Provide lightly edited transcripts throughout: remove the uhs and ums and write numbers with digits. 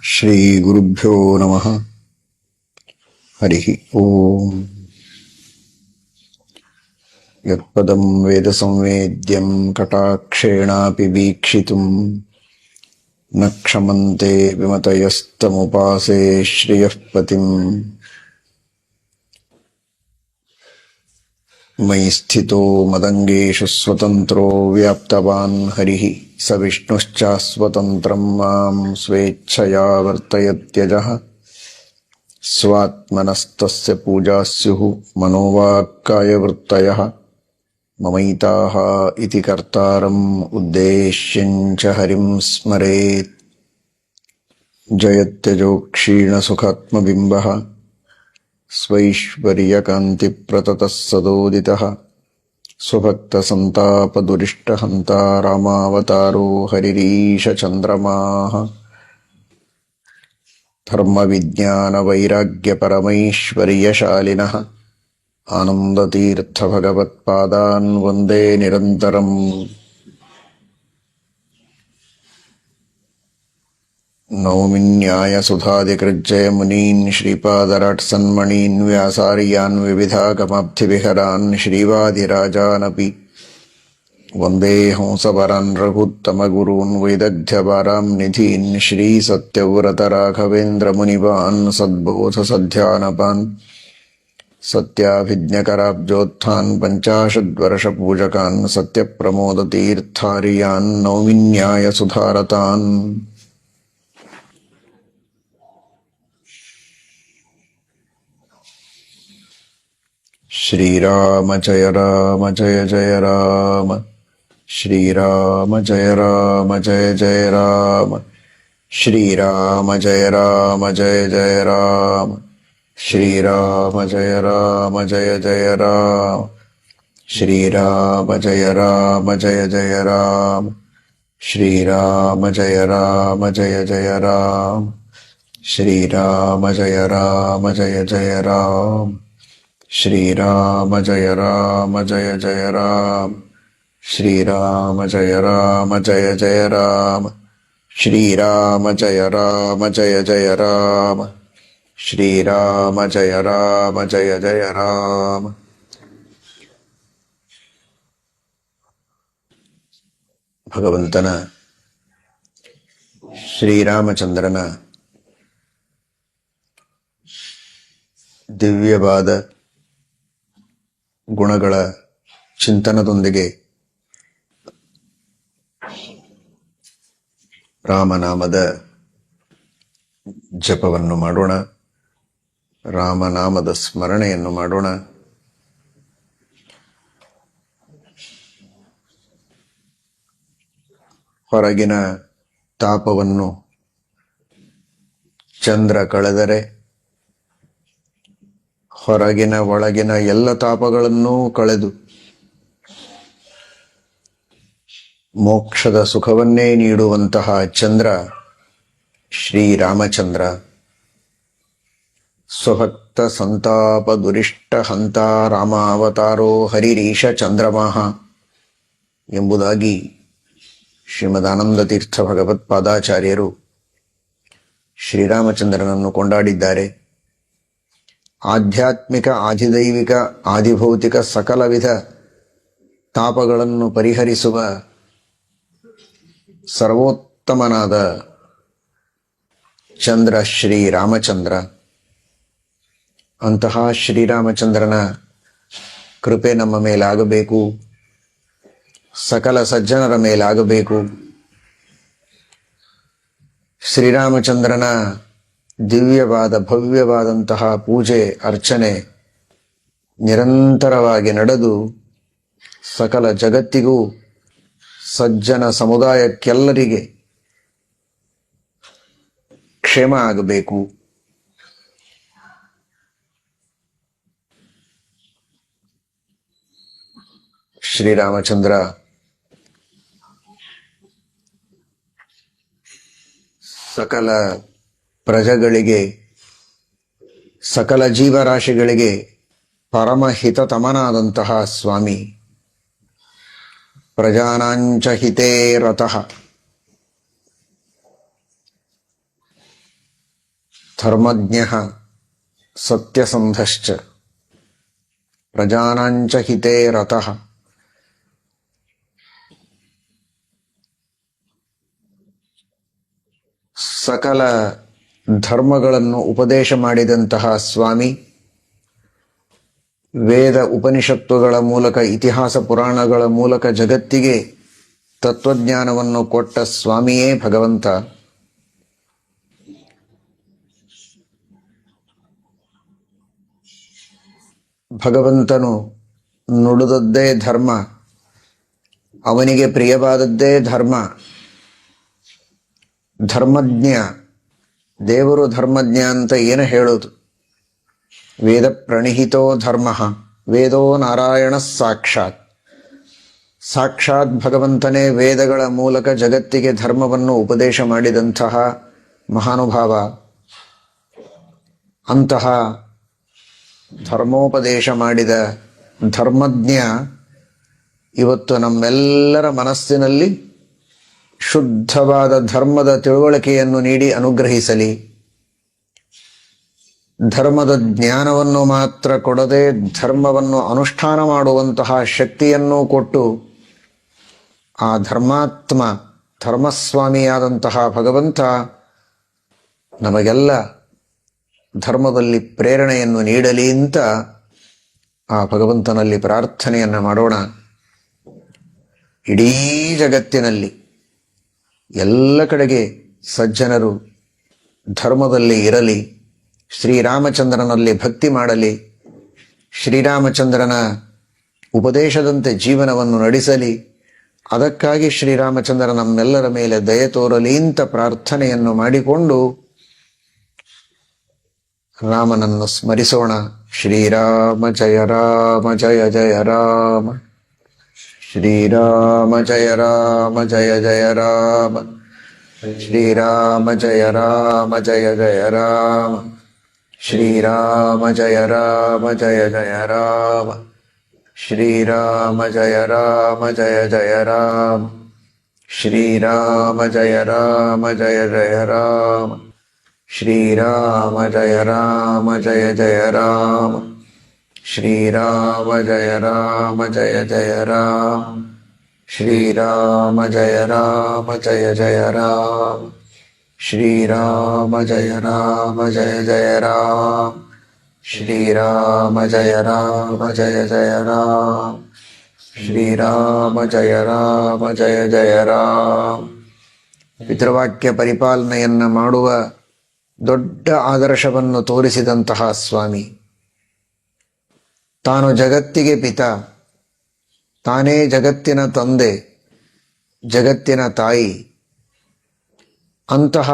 ಶ್ರೀ ಗುರುಭ್ಯೋ ನಮಃ. ಹರಿ ಓಂ. ಯತ್ಪದಂ ವೇದ ಸಂವೇದ್ಯಂ ಕಟಾಕ್ಷೇಣಾಪಿ ವೀಕ್ಷಿತುಂ ನ ಕ್ಷಮಂತೆ ವಿಮತಯಸ್ತಮುಪಾಸೇ ಶ್ರಿಯಃ ಪತಿಂ. ಮಯಿ ಸ್ಥಿತೋ ಮದಂಗೇಶು ಸ್ವತಂತ್ರೋ ವ್ಯಾಪ್ತವಾನ್ ಹರಿಃ ಸ ವಿಷ್ಣುಶ್ಚಾಸ್ವತಂತ್ರಂ ಮಾಂ ಸ್ವೇಚ್ಛಯಾ ವರ್ತಯತ್ಯಜಃ. ಸ್ವಾತ್ಮನಸ್ತಸ್ಯ ಪೂಜಾ ಸ್ಯುಃ ಮನೋವಾಕ್ಕಾಯವೃತ್ತಯಃ. ಮಮೈತಾಃ ಇತಿ ಕರ್ತಾರಂ ಉದ್ದೇಶ್ಯಂ ಚ ಹರಿಂ ಸ್ಮರೇತ್. ಜಯತ್ಯಜೋ ಕ್ಷೀಣಸುಖಾತ್ಮಬಿಂಬಃ ಸ್ವೈಶ್ವರ್ಯಕಾಂತಿಪ್ರತತಃ ಸದೋದಿತಃ. ಸ್ವಭಕ್ತಸಂತಾಪದುರಿಷ್ಟಹಂತಾ ರಾಮಾವತಾರೋ ಹರಿರೀಶಚಂದ್ರಮಾಃ. ಧರ್ಮವಿಜ್ಞಾನವೈರಾಗ್ಯಪರಮೈಶ್ವರ್ಯಶಾಲಿನಃ ಆನಂದತೀರ್ಥಭಗವತ್ಪಾದಾನ್ ವಂದೇ ನಿರಂತರಂ. ನೌಮಿನ್ಯಾಯಸುಧಾದಿಕೃಜ್ಜಯಮುನೀನ್ ಶ್ರೀಪಾದರಾಟ್ಸನ್ಮಣೀನ್ ವ್ಯಾಸಾರ್ಯಾನ್ ವಿವಿಧಾಗಮಾಬ್ಧಿವಿಹರಾನ್ ಶ್ರೀವಾದಿರಾಜಾನಪಿ ವಂದೇ ಹಂಸವರಾನ್ ರಘುತ್ತಮಗುರೂನ್ ವೈದಗ್ಧ್ಯವಾರಾಂ ನಿಧೀನ್ ಶ್ರೀಸತ್ಯವ್ರತರಾಘವೇಂದ್ರಮುನಿವಾನ್ ಸದ್ಬೋಧಸಧ್ಯಾನಪಾನ್ ಸತ್ಯಾಭಿಜ್ಞಕರಾಬ್ಜೋತ್ಥಾನ್ ಪಂಚಾಶದ್ವರ್ಷಪೂಜಕಾನ್ ಸತ್ಯಪ್ರಮೋದತೀರ್ಥಾರ್ಯಾನ್ ನೌಮಿನ್ಯಾಯಸುಧಾರತಾನ್. ಶ್ರೀರಾಮ ಜಯ ರಾಮ ಜಯ ಜಯ ರಾಮ. ಶ್ರೀರಾಮ ಜಯ ರಾಮ ಜಯ ಜಯ ರಾಮ. ಶ್ರೀರಾಮ ಜಯ ರಾಮ ಜಯ ಜಯ ರಾಮ. ಶ್ರೀರಾಮ ಜಯ ರಾಮ ಜಯ ಜಯ ರಾಮ. ಶ್ರೀರಾಮ ಜಯ ರಾಮ ಜಯ ಜಯ ರಾಮ. ಶ್ರೀರಾಮ ಜಯ ರಾಮ ಜಯ ಜಯ ರಾಮ. ಶ್ರೀರಾಮ ಜಯ ರಾಮ ಜಯ ಜಯ ರಾಮ. ಶ್ರೀರಾಮ ಜಯ ರಾಮ ಜಯ ಜಯ ರಾಮ. ಶ್ರೀರಾಮ ಜಯ ರಾಮ ಜಯ ಜಯ ರಾಮ. ಶ್ರೀರಾಮ ಜಯ ರಾಮ ಜಯ ಜಯ ರಾಮ. ಶ್ರೀರಾಮ ಜಯ ರಾಮ ಜಯ ಜಯ ರಾಮ. ಭಗವಂತನ ಶ್ರೀರಾಮಚಂದ್ರನ ದಿವ್ಯವಾದ ಗುಣಗಳ ಚಿಂತನದೊಂದಿಗೆ ರಾಮನಾಮದ ಜಪವನ್ನು ಮಾಡೋಣ. ರಾಮನಾಮದ ಸ್ಮರಣೆಯನ್ನು ಮಾಡೋಣ. ಹೊರಗಿನ ತಾಪವನ್ನು ಚಂದ್ರ ಕಳೆದರೆ ಹೊರಗಿನ ಒಳಗಿನ ಎಲ್ಲ ತಾಪಗಳನ್ನೂ ಕಳೆದು ಮೋಕ್ಷದ ಸುಖವನ್ನೇ ನೀಡುವಂತಹ ಚಂದ್ರ ಶ್ರೀರಾಮಚಂದ್ರ. ಸ್ವಭಕ್ತ ಸಂತಾಪ ದುರಿಷ್ಟ ಹಂತ ರಾಮಾವತಾರೋ ಹರಿರೀಶ ಚಂದ್ರಮಾಹ ಎಂಬುದಾಗಿ ಶ್ರೀಮದಾನಂದ ತೀರ್ಥ ಭಗವತ್ಪಾದಾಚಾರ್ಯರು ಶ್ರೀರಾಮಚಂದ್ರನನ್ನು ಕೊಂಡಾಡಿದ್ದಾರೆ. ಆಧ್ಯಾತ್ಮಿಕ, ಆಧಿದೈವಿಕ, ಆದಿಭೌತಿಕ ಸಕಲ ವಿಧ ತಾಪಗಳನ್ನು ಪರಿಹರಿಸುವ ಸರ್ವೋತ್ತಮನಾದ ಚಂದ್ರ ಶ್ರೀರಾಮಚಂದ್ರ. ಅಂತಹ ಶ್ರೀರಾಮಚಂದ್ರನ ಕೃಪೆ ನಮ್ಮ ಮೇಲಾಗಬೇಕು, ಸಕಲ ಸಜ್ಜನರ ಮೇಲಾಗಬೇಕು. ಶ್ರೀರಾಮಚಂದ್ರನ ದಿವ್ಯವಾದ ಭವ್ಯವಾದಂತಹ ಪೂಜೆ ಅರ್ಚನೆ ನಿರಂತರವಾಗಿ ನಡೆದು ಸಕಲ ಜಗತ್ತಿಗೂ ಸಜ್ಜನ ಸಮುದಾಯಕ್ಕೆಲ್ಲರಿಗೆ ಕ್ಷೇಮ ಆಗಬೇಕು. ಶ್ರೀರಾಮಚಂದ್ರ ಸಕಲ ಪ್ರಜೆಗಳಿಗೆ, ಸಕಲ ಜೀವರಾಶಿಗಳಿಗೆ ಪರಮಹಿತತಮನಾದಂತಹ ಸ್ವಾಮಿ. ಪ್ರಜಾನಾಂಚ ಹಿತೇ ರತಃ. ಧರ್ಮಜ್ಞಃ ಸತ್ಯಸಂಧಶ್ಚ ಪ್ರಜಾನಾಂಚ ಹಿತೇ ರತಃ. ಸಕಲ ಧರ್ಮಗಳನ್ನು ಉಪದೇಶ ಮಾಡಿದಂತಹ ಸ್ವಾಮಿ, ವೇದ ಉಪನಿಷತ್ತುಗಳ ಮೂಲಕ, ಇತಿಹಾಸ ಪುರಾಣಗಳ ಮೂಲಕ ಜಗತ್ತಿಗೆ ತತ್ವಜ್ಞಾನವನ್ನು ಕೊಟ್ಟ ಸ್ವಾಮಿಯೇ ಭಗವಂತ. ಭಗವಂತನು ನುಡಿದದ್ದೇ ಧರ್ಮ, ಅವನಿಗೆ ಪ್ರಿಯವಾದದ್ದೇ ಧರ್ಮ. ಧರ್ಮಜ್ಞ, ದೇವರು ಧರ್ಮಜ್ಞ ಅಂತ ಏನು ಹೇಳೋದು? ವೇದ ಪ್ರಣಿಹಿತೋ ಧರ್ಮ, ವೇದೋ ನಾರಾಯಣ ಸಾಕ್ಷಾತ್. ಸಾಕ್ಷಾತ್ ಭಗವಂತನೇ ವೇದಗಳ ಮೂಲಕ ಜಗತ್ತಿಗೆ ಧರ್ಮವನ್ನು ಉಪದೇಶ ಮಾಡಿದಂತಹ ಮಹಾನುಭಾವ. ಅಂತಹ ಧರ್ಮೋಪದೇಶ ಮಾಡಿದ ಧರ್ಮಜ್ಞ ಇವತ್ತು ನಮ್ಮೆಲ್ಲರ ಮನಸ್ಸಿನಲ್ಲಿ ಶುದ್ಧವಾದ ಧರ್ಮದ ತಿಳುವಳಿಕೆಯನ್ನು ನೀಡಿ ಅನುಗ್ರಹಿಸಲಿ. ಧರ್ಮದ ಜ್ಞಾನವನ್ನು ಮಾತ್ರ ಕೊಡದೆ ಧರ್ಮವನ್ನು ಅನುಷ್ಠಾನ ಮಾಡುವಂತಹ ಶಕ್ತಿಯನ್ನು ಕೊಟ್ಟು ಆ ಧರ್ಮಾತ್ಮ, ಧರ್ಮಸ್ವಾಮಿಯಾದಂತಹ ಭಗವಂತ ನಮಗೆಲ್ಲ ಧರ್ಮದಲ್ಲಿ ಪ್ರೇರಣೆಯನ್ನು ನೀಡಲಿ ಅಂತ ಆ ಭಗವಂತನಲ್ಲಿ ಪ್ರಾರ್ಥನೆಯನ್ನು ಮಾಡೋಣ. ಇಡೀ ಜಗತ್ತಿನಲ್ಲಿ ಎಲ್ಲ ಕಡೆಗೆ ಸಜ್ಜನರು ಧರ್ಮದಲ್ಲಿ ಇರಲಿ, ಶ್ರೀರಾಮಚಂದ್ರನಲ್ಲಿ ಭಕ್ತಿ ಮಾಡಲಿ, ಶ್ರೀರಾಮಚಂದ್ರನ ಉಪದೇಶದಂತೆ ಜೀವನವನ್ನು ನಡೆಸಲಿ. ಅದಕ್ಕಾಗಿ ಶ್ರೀರಾಮಚಂದ್ರ ನಮ್ಮೆಲ್ಲರ ಮೇಲೆ ದಯೆ ತೋರಲಿ ಅಂತ ಪ್ರಾರ್ಥನೆಯನ್ನು ಮಾಡಿಕೊಂಡು ರಾಮನನ್ನು ಸ್ಮರಿಸೋಣ. ಶ್ರೀರಾಮ ಜಯ ರಾಮ ಜಯ ಜಯ ರಾಮ, ಶ್ರೀರಾಮ ಜಯ ರಾಮ ಜಯ ಜಯ ರಾಮ, ಶ್ರೀರಾಮ ಜಯ ರಾಮ ಜಯ ಜಯ ರಾಮ, ಶ್ರೀರಾಮ ಜಯ ರಾಮ ಜಯ ಜಯ ರಾಮ, ಶ್ರೀರಾಮ ಜಯ ರಾಮ ಜಯ ಜಯ ರಾಮ, ಶ್ರೀರಾಮ ಜಯ ರಾಮ ಜಯ ಜಯ ರಾಮ, ಶ್ರೀರಾಮ ಜಯ ರಾಮ ಜಯ ಜಯ ರಾಮ, ಶ್ರೀರಾಮ ಜಯ ರಾಮ ಜಯ ಜಯ ರಾಮ, ಶ್ರೀರಾಮ ಜಯ ರಾಮ ಜಯ ಜಯ ರಾಮ, ಶ್ರೀರಾಮ ಜಯ ರಾಮ ಜಯ ಜಯ ರಾಮ, ಶ್ರೀರಾಮ ಜಯ ರಾಮ ಜಯ ಜಯ ರಾಮ, ಶ್ರೀರಾಮ ಜಯ ರಾಮ ಜಯ ಜಯ ರಾಮ. ಪಿತೃವಾಕ್ಯ ಪರಿಪಾಲನೆಯನ್ನು ಮಾಡುವ ದೊಡ್ಡ ಆದರ್ಶವನ್ನು ತೋರಿಸಿದಂತಹ ಸ್ವಾಮಿ, ತಾನು ಜಗತ್ತಿಗೆ ಪಿತ, ತಾನೇ ಜಗತ್ತಿನ ತಂದೆ, ಜಗತ್ತಿನ ತಾಯಿ. ಅಂತಹ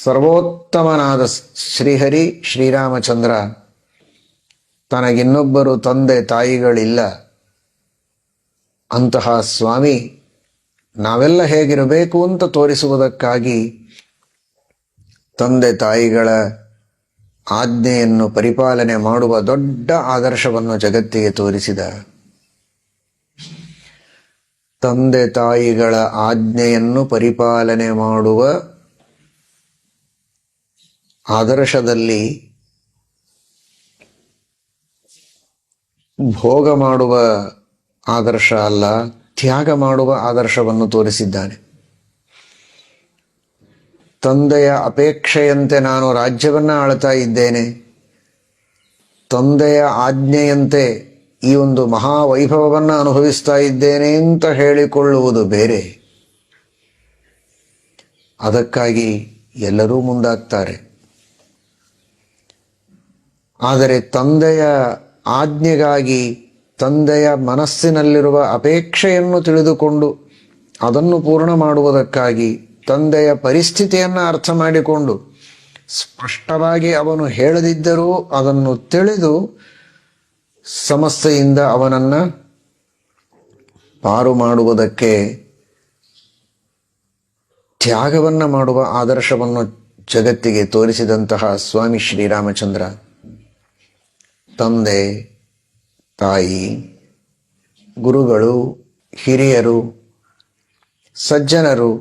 ಸರ್ವೋತ್ತಮನಾದ ಶ್ರೀಹರಿ ಶ್ರೀರಾಮಚಂದ್ರ ತನಗಿನ್ನೊಬ್ಬರು ತಂದೆ ತಾಯಿಗಳಿಲ್ಲ. ಅಂತಹ ಸ್ವಾಮಿ ನಾವೆಲ್ಲ ಹೇಗಿರಬೇಕು ಅಂತ ತೋರಿಸುವುದಕ್ಕಾಗಿ ತಂದೆ ತಾಯಿಗಳ ಆಜ್ಞೆಯನ್ನು ಪರಿಪಾಲನೆ ಮಾಡುವ ದೊಡ್ಡ ಆದರ್ಶವನ್ನು ಜಗತ್ತಿಗೆ ತೋರಿಸಿದ. ತಂದೆ ತಾಯಿಗಳ ಆಜ್ಞೆಯನ್ನು ಪರಿಪಾಲನೆ ಮಾಡುವ ಆದರ್ಶದಲ್ಲಿ ಭೋಗ ಮಾಡುವ ಆದರ್ಶ ಅಲ್ಲ, ತ್ಯಾಗ ಮಾಡುವ ಆದರ್ಶವನ್ನು ತೋರಿಸಿದ್ದಾನೆ. ತಂದೆಯ ಅಪೇಕ್ಷೆಯಂತೆ ನಾನು ರಾಜ್ಯವನ್ನು ಆಳ್ತಾ ಇದ್ದೇನೆ, ತಂದೆಯ ಆಜ್ಞೆಯಂತೆ ಈ ಒಂದು ಮಹಾವೈಭವವನ್ನು ಅನುಭವಿಸ್ತಾ ಇದ್ದೇನೆ ಅಂತ ಹೇಳಿಕೊಳ್ಳುವುದು ಬೇರೆ. ಅದಕ್ಕಾಗಿ ಎಲ್ಲರೂ ಮುಂದಾಗ್ತಾರೆ. ಆದರೆ ತಂದೆಯ ಆಜ್ಞೆಗಾಗಿ ತಂದೆಯ ಮನಸ್ಸಿನಲ್ಲಿರುವ ಅಪೇಕ್ಷೆಯನ್ನು ತಿಳಿದುಕೊಂಡು ಅದನ್ನು ಪೂರ್ಣ ಮಾಡುವುದಕ್ಕಾಗಿ ತಂದೆಯ ಪರಿಸ್ಥಿತಿಯನ್ನು ಅರ್ಥ ಮಾಡಿಕೊಂಡು ಸ್ಪಷ್ಟವಾಗಿ ಅವನು ಹೇಳದಿದ್ದರೂ ಅದನ್ನು ತಿಳಿದು ಸಮಸ್ಯೆಯಿಂದ ಅವನನ್ನು ಪಾರು ಮಾಡುವುದಕ್ಕೆ ತ್ಯಾಗವನ್ನು ಮಾಡುವ ಆದರ್ಶವನ್ನು ಜಗತ್ತಿಗೆ ತೋರಿಸಿದಂತಹ ಸ್ವಾಮಿ ಶ್ರೀರಾಮಚಂದ್ರ ತಂದೆ ತಾಯಿ, ಗುರುಗಳು, ಹಿರಿಯರು, ಸಜ್ಜನರು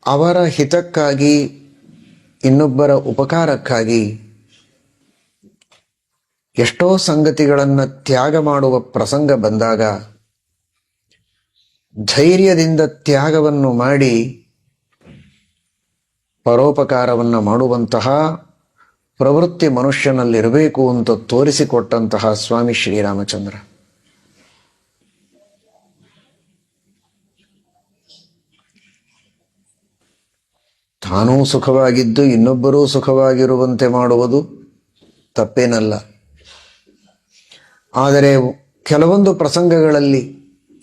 ಅವರ ಹಿತಕ್ಕಾಗಿ, ಇನ್ನೊಬ್ಬರ ಉಪಕಾರಕ್ಕಾಗಿ ಎಷ್ಟೋ ಸಂಗತಿಗಳನ್ನು ತ್ಯಾಗ ಮಾಡುವ ಪ್ರಸಂಗ ಬಂದಾಗ ಧೈರ್ಯದಿಂದ ತ್ಯಾಗವನ್ನು ಮಾಡಿ ಪರೋಪಕಾರವನ್ನು ಮಾಡುವಂತಹ ಪ್ರವೃತ್ತಿ ಮನುಷ್ಯನಲ್ಲಿರಬೇಕು ಅಂತ ತೋರಿಸಿಕೊಟ್ಟಂತಹ ಸ್ವಾಮಿ ಶ್ರೀರಾಮಚಂದ್ರ. ತಾನೂ ಸುಖವಾಗಿದ್ದು ಇನ್ನೊಬ್ಬರೂ ಸುಖವಾಗಿರುವಂತೆ ಮಾಡುವುದು ತಪ್ಪೇನಲ್ಲ. ಆದರೆ ಕೆಲವೊಂದು ಪ್ರಸಂಗಗಳಲ್ಲಿ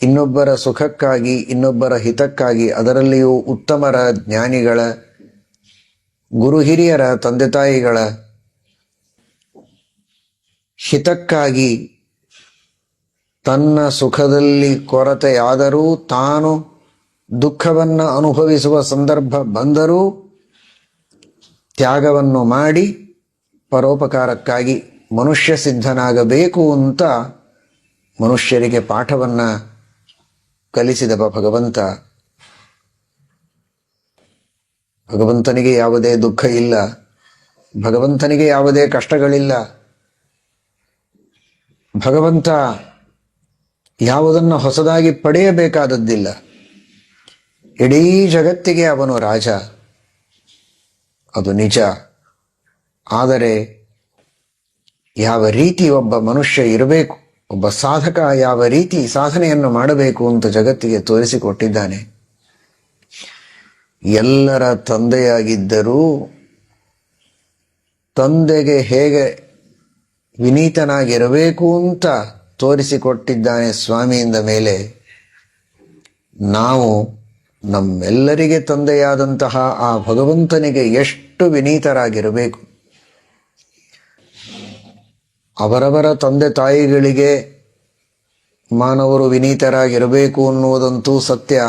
ಇನ್ನೊಬ್ಬರ ಸುಖಕ್ಕಾಗಿ, ಇನ್ನೊಬ್ಬರ ಹಿತಕ್ಕಾಗಿ, ಅದರಲ್ಲಿಯೂ ಉತ್ತಮರ, ಜ್ಞಾನಿಗಳ, ಗುರು ಹಿರಿಯರ, ತಂದೆ ತಾಯಿಗಳ ಹಿತಕ್ಕಾಗಿ ತನ್ನ ಸುಖದಲ್ಲಿ ಕೊರತೆಯಾದರೂ, ತಾನು ದುಃಖವನ್ನು ಅನುಭವಿಸುವ ಸಂದರ್ಭ ಬಂದರೂ ತ್ಯಾಗವನ್ನು ಮಾಡಿ ಪರೋಪಕಾರಕ್ಕಾಗಿ ಮನುಷ್ಯ ಸಿದ್ಧನಾಗಬೇಕು ಅಂತ ಮನುಷ್ಯರಿಗೆ ಪಾಠವನ್ನು ಕಲಿಸಿದವ ಭಗವಂತ. ಭಗವಂತನಿಗೆ ಯಾವುದೇ ದುಃಖ ಇಲ್ಲ, ಭಗವಂತನಿಗೆ ಯಾವುದೇ ಕಷ್ಟಗಳಿಲ್ಲ. ಭಗವಂತ ಯಾವುದನ್ನು ಹೊಸದಾಗಿ ಪಡೆಯಬೇಕಾದದ್ದಿಲ್ಲ. ಇಡೀ ಜಗತ್ತಿಗೆ ಅವನು ರಾಜ, ಅದು ನಿಜ. ಆದರೆ ಯಾವ ರೀತಿ ಒಬ್ಬ ಮನುಷ್ಯ ಇರಬೇಕು, ಒಬ್ಬ ಸಾಧಕ ಯಾವ ರೀತಿ ಸಾಧನೆಯನ್ನು ಮಾಡಬೇಕು ಅಂತ ಜಗತ್ತಿಗೆ ತೋರಿಸಿಕೊಟ್ಟಿದ್ದಾನೆ. ಎಲ್ಲರ ತಂದೆಯಾಗಿದ್ದರೂ ತಂದೆಗೆ ಹೇಗೆ ವಿನೀತನಾಗಿರಬೇಕು ಅಂತ ತೋರಿಸಿಕೊಟ್ಟಿದ್ದಾನೆ ಸ್ವಾಮಿಯಿಂದ ಮೇಲೆ. ನಾವು ನಮ್ಮೆಲ್ಲರಿಗೆ ತಂದೆಯಾದಂತಹ ಆ ಭಗವಂತನಿಗೆ ಎಷ್ಟು ವಿನೀತರಾಗಿರಬೇಕು. ಅವರವರ ತಂದೆ ತಾಯಿಗಳಿಗೆ ಮಾನವರು ವಿನೀತರಾಗಿರಬೇಕು ಅನ್ನುವುದಂತೂ ಸತ್ಯ.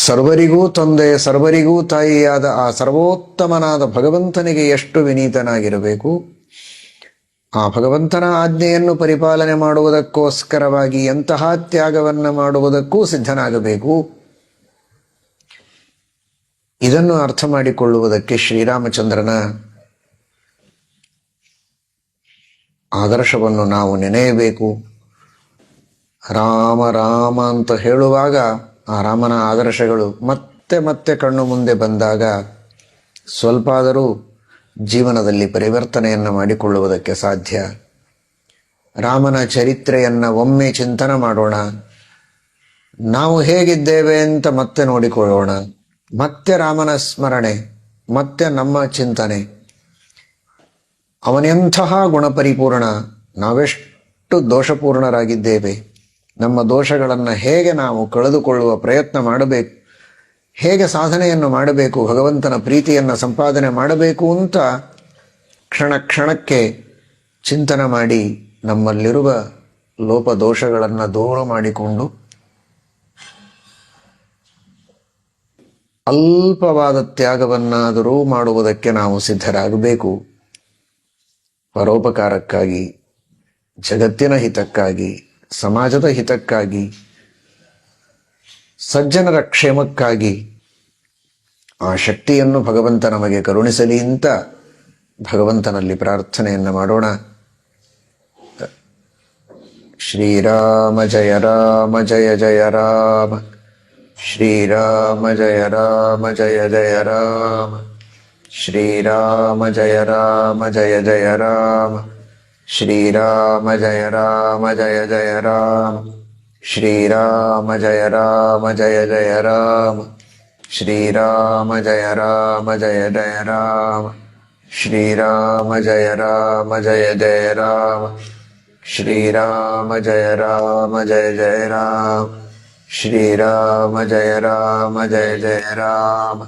ಸರ್ವರಿಗೂ ತಂದೆ, ಸರ್ವರಿಗೂ ತಾಯಿಯಾದ ಆ ಸರ್ವೋತ್ತಮನಾದ ಭಗವಂತನಿಗೆ ಎಷ್ಟು ವಿನೀತನಾಗಿರಬೇಕು. ಆ ಭಗವಂತನ ಆಜ್ಞೆಯನ್ನು ಪರಿಪಾಲನೆ ಮಾಡುವುದಕ್ಕೋಸ್ಕರವಾಗಿ ಎಂತಹ ತ್ಯಾಗವನ್ನು ಮಾಡುವುದಕ್ಕೂ ಸಿದ್ಧನಾಗಬೇಕು. ಇದನ್ನು ಅರ್ಥ ಮಾಡಿಕೊಳ್ಳುವುದಕ್ಕೆ ಶ್ರೀರಾಮಚಂದ್ರನ ಆದರ್ಶವನ್ನು ನಾವು ನೆನೆಯಬೇಕು. ರಾಮ ರಾಮ ಅಂತ ಹೇಳುವಾಗ ಆ ರಾಮನ ಆದರ್ಶಗಳು ಮತ್ತೆ ಮತ್ತೆ ಕಣ್ಣು ಮುಂದೆ ಬಂದಾಗ ಸ್ವಲ್ಪ ಆದರೂ ಜೀವನದಲ್ಲಿ ಪರಿವರ್ತನೆಯನ್ನು ಮಾಡಿಕೊಳ್ಳುವುದಕ್ಕೆ ಸಾಧ್ಯ. ರಾಮನ ಚರಿತ್ರೆಯನ್ನು ಒಮ್ಮೆ ಚಿಂತನೆ ಮಾಡೋಣ. ನಾವು ಹೇಗಿದ್ದೇವೆ ಅಂತ ಮತ್ತೆ ನೋಡಿಕೊಳ್ಳೋಣ. ಮತ್ತೆ ರಾಮನ ಸ್ಮರಣೆ, ಮತ್ತೆ ನಮ್ಮ ಚಿಂತನೆ. ಅವನೆಂತಹ ಗುಣಪರಿಪೂರ್ಣ, ನಾವೆಷ್ಟು ದೋಷಪೂರ್ಣರಾಗಿದ್ದೇವೆ. ನಮ್ಮ ದೋಷಗಳನ್ನು ಹೇಗೆ ನಾವು ಕಳೆದುಕೊಳ್ಳುವ ಪ್ರಯತ್ನ ಮಾಡಬೇಕು, ಹೇಗೆ ಸಾಧನೆಯನ್ನು ಮಾಡಬೇಕು, ಭಗವಂತನ ಪ್ರೀತಿಯನ್ನು ಸಂಪಾದನೆ ಮಾಡಬೇಕು ಅಂತ ಕ್ಷಣ ಕ್ಷಣಕ್ಕೆ ಚಿಂತನೆ ಮಾಡಿ ನಮ್ಮಲ್ಲಿರುವ ಲೋಪದೋಷಗಳನ್ನು ದೂರ ಮಾಡಿಕೊಂಡು ಅಲ್ಪವಾದ ತ್ಯಾಗವನ್ನಾದರೂ ಮಾಡುವುದಕ್ಕೆ ನಾವು ಸಿದ್ಧರಾಗಬೇಕು. ಪರೋಪಕಾರಕ್ಕಾಗಿ, ಜಗತ್ತಿನ ಹಿತಕ್ಕಾಗಿ, ಸಮಾಜದ ಹಿತಕ್ಕಾಗಿ, ಸಜ್ಜನರ ಕ್ಷೇಮಕ್ಕಾಗಿ ಆ ಶಕ್ತಿಯನ್ನು ಭಗವಂತ ನಮಗೆ ಕರುಣಿಸಲಿ ಅಂತ ಭಗವಂತನಲ್ಲಿ ಪ್ರಾರ್ಥನೆಯನ್ನು ಮಾಡೋಣ. ಶ್ರೀರಾಮ ಜಯ ರಾಮ ಜಯ ಜಯ ರಾಮ, ಶ್ರೀರಾಮ ಜಯ ರಾಮ ಜಯ ಜಯ ರಾಮ, ಶ್ರೀರಾಮ ಜಯ ರಾಮ ಜಯ ಜಯ ರಾಮ, ಶ್ರೀರಾಮ ಜಯ ರಾಮ ಜಯ ಜಯ ರಾಮ, ಶ್ರೀರಾಮ ಜಯ ರಾಮ ಜಯ ಜಯ ರಾಮ, ಶ್ರೀರಾಮ ಜಯ ರಾಮ ಜಯ ಜಯ ರಾಮ, ಶ್ರೀರಾಮ ಜಯ ರಾಮ ಜಯ ಜಯ ರಾಮ, ಶ್ರೀರಾಮ ಜಯ ರಾಮ ಜಯ ಜಯ ರಾಮ, ಶ್ರೀರಾಮ ಜಯ ರಾಮ ಜಯ ಜಯ ರಾಮ,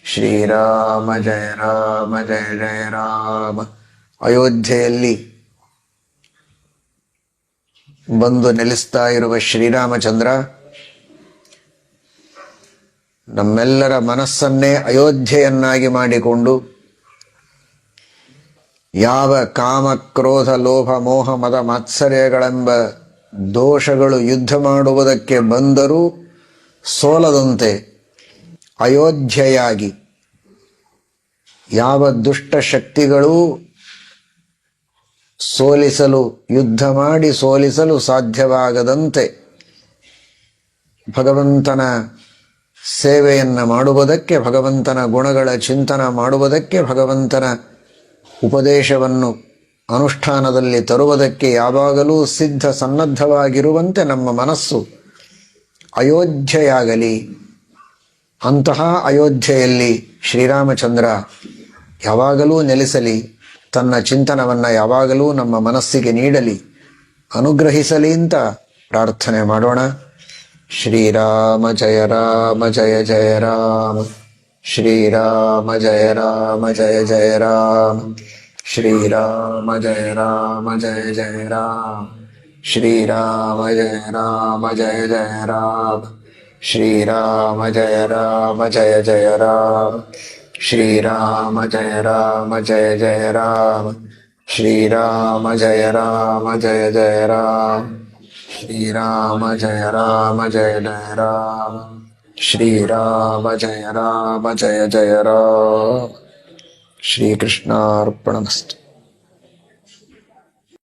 ಶ್ರೀರಾಮ ಜಯ ರಾಮ ಜಯ ಜಯ ರಾಮ. ಅಯೋಧ್ಯೆಯಲ್ಲಿ ಬಂದು ನೆಲೆಸ್ತಾ ಇರುವ ಶ್ರೀರಾಮಚಂದ್ರ ನಮ್ಮೆಲ್ಲರ ಮನಸ್ಸನ್ನೇ ಅಯೋಧ್ಯೆಯನ್ನಾಗಿ ಮಾಡಿಕೊಂಡು ಯಾವ ಕಾಮ, ಕ್ರೋಧ, ಲೋಭ, ಮೋಹ, ಮದ, ಮಾತ್ಸರ್ಯಗಳೆಂಬ ದೋಷಗಳು ಯುದ್ಧ ಮಾಡುವುದಕ್ಕೆ ಬಂದರೂ ಸೋಲದಂತೆ ಅಯೋಧ್ಯೆಯಾಗಿ ಯಾವ ದುಷ್ಟ ಶಕ್ತಿಗಳೂ ಸೋಲಿಸಲು, ಯುದ್ಧ ಮಾಡಿ ಸೋಲಿಸಲು ಸಾಧ್ಯವಾಗದಂತೆ ಭಗವಂತನ ಸೇವೆಯನ್ನು ಮಾಡುವುದಕ್ಕೆ, ಭಗವಂತನ ಗುಣಗಳ ಚಿಂತನ ಮಾಡುವುದಕ್ಕೆ, ಭಗವಂತನ ಉಪದೇಶವನ್ನು ಅನುಷ್ಠಾನದಲ್ಲಿ ತರುವುದಕ್ಕೆ ಯಾವಾಗಲೂ ಸಿದ್ಧ ಸನ್ನದ್ಧವಾಗಿರುವಂತೆ ನಮ್ಮ ಮನಸ್ಸು ಅಯೋಧ್ಯೆಯಾಗಲಿ. ಅಂತಹ ಅಯೋಧ್ಯೆಯಲ್ಲಿ ಶ್ರೀರಾಮಚಂದ್ರ ಯಾವಾಗಲೂ ನೆಲೆಸಲಿ, ತನ್ನ ಚಿಂತನವನ್ನು ಯಾವಾಗಲೂ ನಮ್ಮ ಮನಸ್ಸಿಗೆ ನೀಡಲಿ, ಅನುಗ್ರಹಿಸಲಿ ಅಂತ ಪ್ರಾರ್ಥನೆ ಮಾಡೋಣ. ಶ್ರೀರಾಮ ಜಯ ರಾಮ ಜಯ ಜಯ ರಾಮ, ಶ್ರೀರಾಮ ಜಯ ರಾಮ ಜಯ ಜಯ ರಾಮ, ಶ್ರೀರಾಮ ಜಯ ರಾಮ ಜಯ ಜಯ ರಾಮ, ಶ್ರೀರಾಮ ಜಯ ರಾಮ ಜಯ ಜಯ ರಾಮ, ಶ್ರೀರಾಮ ಜಯ ರಾಮ ಜಯ ಜಯ ರಾಮ, ಶ್ರೀರಾಮ ಜಯ ರಾಮ ಜಯ ಜಯ ರಾಮ, ಶ್ರೀರಾಮ ಜಯ ರಾಮ ಜಯ ಜಯ ರಾಮ, ಶ್ರೀರಾಮ ಜಯ ರಾಮ ಜಯ ಜಯ ರಾಮ, ಶ್ರೀರಾಮ ಜಯ ರಾಮ ಜಯ ಜಯ ರಾಮ. ಶ್ರೀಕೃಷ್ಣಾರ್ಪಣಮಸ್ತು.